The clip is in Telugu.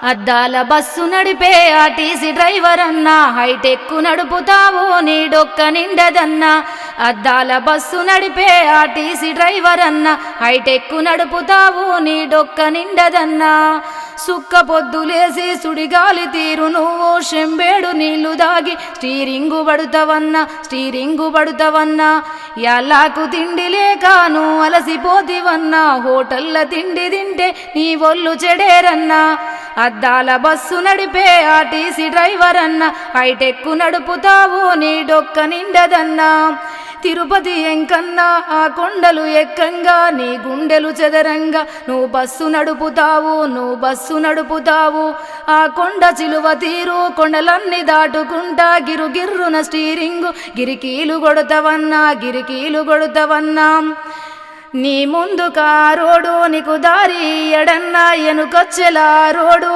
అద్దాల బస్సు నడిపే ఆర్టీసీ డ్రైవర్ అన్నా, హైటెక్ నడుపుతావు నీ డొక్క నిండదన్నా. అద్దాల బస్సు నడిపే ఆర్టీసీ డ్రైవర్ అన్నా, హైటెక్ నడుపుతావు నీ డొక్క నిండదన్నా. సుక్క పొద్దులేసి సుడిగాలి తీరు నువ్వు శంబేడు నీళ్లు దాగి స్టీరింగు పడుతావన్నా. యాళ్ళకు తిండి లేక నువ్వు అలసిపోతివన్నా, హోటల్ల తిండి తింటే నీ ఒళ్ళు చెడేరన్నా. అద్దాల బస్సు నడిపే ఆర్టీసీ డ్రైవర్ అన్నా, హైటెక్ నడుపుతావు నీ డొక్క నిండదన్నా. తిరుపతి ఎంకన్నా ఆ కొండలు ఎక్కంగా నీ గుండెలు చెదరంగా నువ్వు బస్సు నడుపుతావు. ఆ కొండ చిలువ తీరు కొండలన్నీ దాటుకుంటా గిరుగిర్రున స్టీరింగు గిరికీలు కొడతావన్నా. నీ ముందు కారోడు నీకు దారి ఎడన్నా, ఎనుకొచ్చెలా రోడు